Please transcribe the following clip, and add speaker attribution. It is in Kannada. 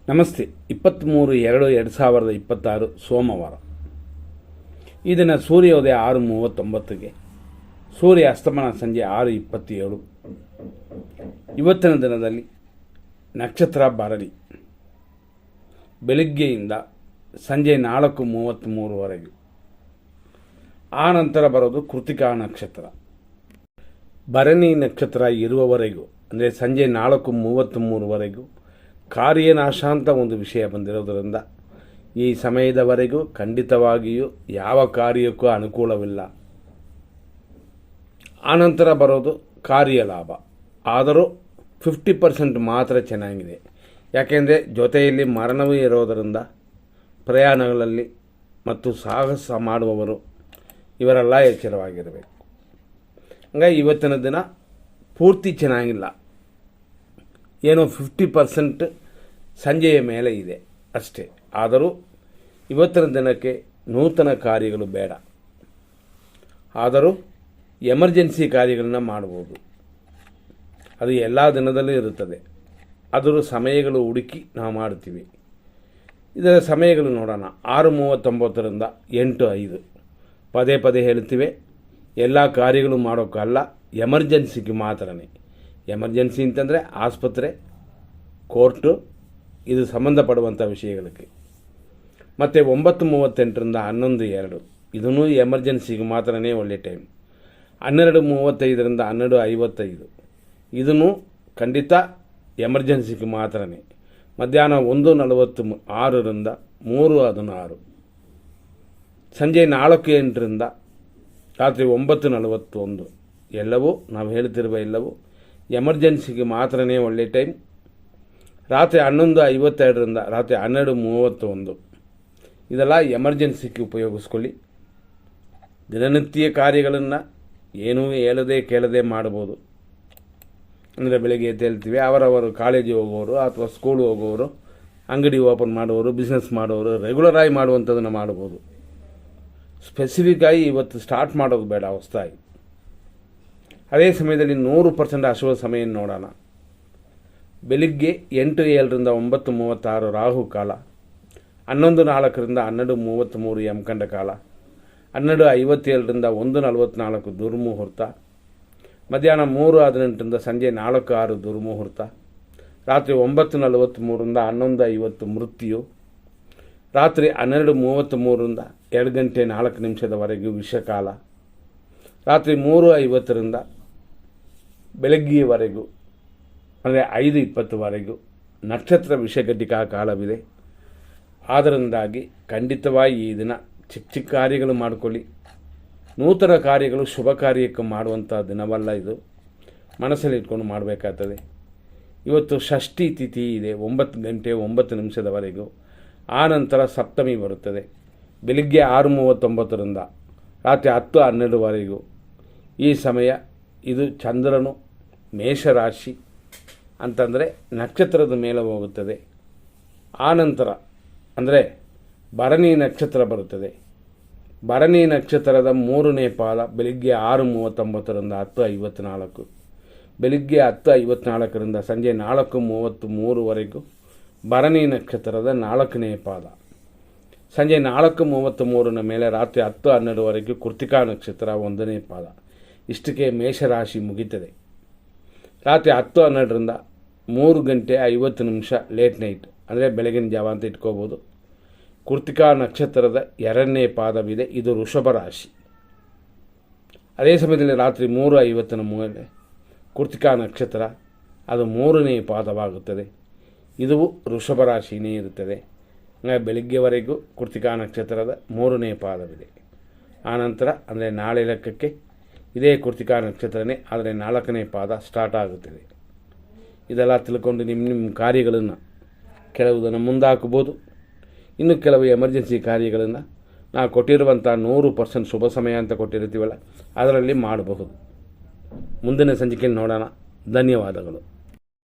Speaker 1: ನಮಸ್ತೆ. 23/2/2026 ಸೋಮವಾರ. ಈ ದಿನ ಸೂರ್ಯೋದಯ 6:39ಗೆ, ಸೂರ್ಯ ಅಸ್ತಮನ ಸಂಜೆ 6:27. ಇವತ್ತಿನ ದಿನದಲ್ಲಿ ನಕ್ಷತ್ರ ಭರಣಿ, ಬೆಳಿಗ್ಗೆಯಿಂದ ಸಂಜೆ 4:33ವರೆಗೂ. ಆ ನಂತರ ಬರೋದು ಕೃತಿಕಾ ನಕ್ಷತ್ರ. ಭರಣಿ ನಕ್ಷತ್ರ ಇರುವವರೆಗೂ, ಅಂದರೆ ಸಂಜೆ 4:33ವರೆಗೂ ಕಾರ್ಯನಾಶ ಅಂತ ಒಂದು ವಿಷಯ ಬಂದಿರೋದರಿಂದ ಈ ಸಮಯದವರೆಗೂ ಖಂಡಿತವಾಗಿಯೂ ಯಾವ ಕಾರ್ಯಕ್ಕೂ ಅನುಕೂಲವಿಲ್ಲ. ಆನಂತರ ಬರೋದು ಕಾರ್ಯಲಾಭ. ಆದರೂ 50% ಮಾತ್ರ ಚೆನ್ನಾಗಿದೆ. ಯಾಕೆಂದರೆ ಜೊತೆಯಲ್ಲಿ ಮರಣವೂ ಇರೋದರಿಂದ ಪ್ರಯಾಣಗಳಲ್ಲಿ ಮತ್ತು ಸಾಹಸ ಮಾಡುವವರು ಇವರೆಲ್ಲ ಎಚ್ಚರವಾಗಿರಬೇಕು. ಹಂಗಾಗಿ ಇವತ್ತಿನ ದಿನ ಪೂರ್ತಿ ಚೆನ್ನಾಗಿಲ್ಲ, ಏನೋ 50% ಸಂಜೆಯ ಮೇಲೆ ಇದೆ ಅಷ್ಟೇ. ಆದರೂ ಇವತ್ತಿನ ದಿನಕ್ಕೆ ನೂತನ ಕಾರ್ಯಗಳು ಬೇಡ. ಆದರೂ ಎಮರ್ಜೆನ್ಸಿ ಕಾರ್ಯಗಳನ್ನ ಮಾಡ್ಬೋದು. ಅದು ಎಲ್ಲ ದಿನದಲ್ಲೂ ಇರುತ್ತದೆ. ಅದರ ಸಮಯಗಳು ಹುಡುಕಿ ನಾವು ಮಾಡ್ತೀವಿ. ಇದರ ಸಮಯಗಳು ನೋಡೋಣ. 6:39ರಿಂದ 8:05. ಪದೇ ಪದೇ ಹೇಳ್ತೀವಿ, ಎಲ್ಲ ಕಾರ್ಯಗಳು ಮಾಡೋಕ್ಕಲ್ಲ, ಎಮರ್ಜೆನ್ಸಿಗೆ ಮಾತ್ರನೇ. ಎಮರ್ಜೆನ್ಸಿ ಅಂತಂದರೆ ಆಸ್ಪತ್ರೆ, ಕೋರ್ಟು, ಇದು ಸಂಬಂಧಪಡುವಂಥ ವಿಷಯಗಳಿಗೆ. ಮತ್ತು 9:38ರಿಂದ 11:02. ಇದೂ ಎಮರ್ಜೆನ್ಸಿಗೆ ಮಾತ್ರನೇ ಒಳ್ಳೆಯ ಟೈಮ್. 12:35ರಿಂದ 12:55. ಇದೂ ಖಂಡಿತ ಎಮರ್ಜೆನ್ಸಿಗೆ ಮಾತ್ರನೇ. ಮಧ್ಯಾಹ್ನ 1:46ರಿಂದ 3:16. ಸಂಜೆ 4:08ರಿಂದ ರಾತ್ರಿ 9:41. ಎಲ್ಲವೂ ನಾವು ಹೇಳ್ತಿರುವ ಎಲ್ಲವೂ ಎಮರ್ಜೆನ್ಸಿಗೆ ಮಾತ್ರನೇ ಒಳ್ಳೆಯ ಟೈಮ್. ರಾತ್ರಿ 11:52ರಿಂದ ರಾತ್ರಿ 12:31. ಇದೆಲ್ಲ ಎಮರ್ಜೆನ್ಸಿಗೆ ಉಪಯೋಗಿಸ್ಕೊಳ್ಳಿ. ದಿನನಿತ್ಯ ಕಾರ್ಯಗಳನ್ನು ಏನೂ ಹೇಳದೆ ಕೇಳದೆ ಮಾಡ್ಬೋದು. ಅಂದರೆ ಬೆಳಗ್ಗೆ ಎದ್ದೇಳ್ತೀವಿ, ಅವರವರು ಕಾಲೇಜಿಗೆ ಹೋಗೋರು ಅಥವಾ ಸ್ಕೂಲ್ ಹೋಗೋರು, ಅಂಗಡಿ ಓಪನ್ ಮಾಡೋರು, ಬಿಸ್ನೆಸ್ ಮಾಡೋರು ರೆಗ್ಯುಲರಾಗಿ ಮಾಡುವಂಥದ್ದನ್ನು ಮಾಡ್ಬೋದು. ಸ್ಪೆಸಿಫಿಕ್ಕಾಗಿ ಇವತ್ತು ಸ್ಟಾರ್ಟ್ ಮಾಡೋದು ಬೇಡ ಹೊಸದಾಗಿ. ಅದೇ ಸಮಯದಲ್ಲಿ 100% ಅಶುಭ ಸಮಯ ನೋಡೋಣ. ಬೆಳಿಗ್ಗೆ 8:07ರಿಂದ 9:36 ರಾಹು ಕಾಲ, 11:04ರಿಂದ 12:33 ಯಮಕಂಡ ಕಾಲ, 12:57ರಿಂದ 1:44 ದುರ್ಮುಹೂರ್ತ, ಮಧ್ಯಾಹ್ನ 3:18ರಿಂದ ಸಂಜೆ 4:06 ದುರ್ಮುಹೂರ್ತ, ರಾತ್ರಿ 9:43ರಿಂದ 11:50 ಮೃತ್ಯು, ರಾತ್ರಿ 12:33ರಿಂದ 2:04 ವಿಷಕಾಲ, ರಾತ್ರಿ 3:50ರಿಂದ ಬೆಳಗ್ಗೆಯವರೆಗೂ ಅಂದರೆ 5:20ವರೆಗೂ ನಕ್ಷತ್ರ ವಿಷಘಟಿಕಾ ಕಾಲವಿದೆ. ಆದ್ದರಿಂದಾಗಿ ಖಂಡಿತವಾಗಿ ಈ ದಿನ ಚಿಕ್ಕ ಚಿಕ್ಕ ಕಾರ್ಯಗಳು ಮಾಡಿಕೊಳ್ಳಿ. ನೂತನ ಕಾರ್ಯಗಳು ಶುಭ ಕಾರ್ಯಕ್ಕೆ ಮಾಡುವಂಥ ದಿನವಲ್ಲ ಇದು. ಮನಸ್ಸಲ್ಲಿ ಇಟ್ಕೊಂಡು ಮಾಡಬೇಕಾಗ್ತದೆ. ಇವತ್ತು ಷಷ್ಠಿ ತಿಥಿ ಇದೆ 9:09ವರೆಗೂ. ಆ ನಂತರ ಸಪ್ತಮಿ ಬರುತ್ತದೆ. ಬೆಳಿಗ್ಗೆ 6:39ರಿಂದ ರಾತ್ರಿ 10:12ವರೆಗೂ. ಈ ಸಮಯ ಇದು ಚಂದ್ರನು ಮೇಷರಾಶಿ ಅಂತಂದರೆ ನಕ್ಷತ್ರದ ಮೇಲೆ ಹೋಗುತ್ತದೆ. ಆ ನಂತರ ಅಂದರೆ ಭರಣಿ ನಕ್ಷತ್ರ ಬರುತ್ತದೆ. ಭರಣಿ ನಕ್ಷತ್ರದ 3ನೇ ಪಾದ ಬೆಳಿಗ್ಗೆ 6:39ರಿಂದ 10:54. ಬೆಳಿಗ್ಗೆ 10:54ರಿಂದ ಸಂಜೆ 4:33ವರೆಗೂ ಭರಣಿ ನಕ್ಷತ್ರದ 4ನೇ ಪಾದ. ಸಂಜೆ 4:33ನ ಮೇಲೆ ರಾತ್ರಿ 10:12ವರೆಗೂ ಕೃತಿಕಾ ನಕ್ಷತ್ರ 1ನೇ ಪಾದ. ಇಷ್ಟಕ್ಕೆ ಮೇಷರಾಶಿ ಮುಗಿತದೆ. ರಾತ್ರಿ 10:12ರಿಂದ 3:50 ಲೇಟ್ ನೈಟ್, ಅಂದರೆ ಬೆಳಗಿನ ಜಾವ ಅಂತ ಇಟ್ಕೋಬೋದು. ಕೃತಿಕಾ ನಕ್ಷತ್ರದ 2ನೇ ಪಾದವಿದೆ. ಇದು ವೃಷಭ ರಾಶಿ. ಅದೇ ಸಮಯದಲ್ಲಿ ರಾತ್ರಿ 3:50ನ ಮೇಲೆ ಕೃತಿಕಾ ನಕ್ಷತ್ರ, ಅದು 3ನೇ ಪಾದವಾಗುತ್ತದೆ. ಇದು ವೃಷಭ ರಾಶಿನೇ ಇರುತ್ತದೆ. ಬೆಳಿಗ್ಗೆವರೆಗೂ ಕೃತಿಕಾ ನಕ್ಷತ್ರದ 3ನೇ ಪಾದವಿದೆ. ಆನಂತರ ಅಂದರೆ ನಾಳೆ ಲೆಕ್ಕಕ್ಕೆ ಇದೇ ಕೃತಿಕಾ ನಕ್ಷತ್ರನೇ, ಆದರೆ 4ನೇ ಪಾದ ಸ್ಟಾರ್ಟ್ ಆಗುತ್ತದೆ. ಇದೆಲ್ಲ ತಿಳ್ಕೊಂಡು ನಿಮ್ಮ ಕಾರ್ಯಗಳನ್ನು ಕೆಲವುದನ್ನು ಮುಂದಾಕಬಹುದು. ಇನ್ನು ಕೆಲವು ಎಮರ್ಜೆನ್ಸಿ ಕಾರ್ಯಗಳನ್ನು ನಾವು ಕೊಟ್ಟಿರುವಂಥ 100% ಶುಭ ಸಮಯ ಅಂತ ಕೊಟ್ಟಿರ್ತೀವಲ್ಲ, ಅದರಲ್ಲಿ ಮಾಡಬಹುದು. ಮುಂದಿನ ಸಂಚಿಕೆಯಲ್ಲಿ ನೋಡೋಣ. ಧನ್ಯವಾದಗಳು.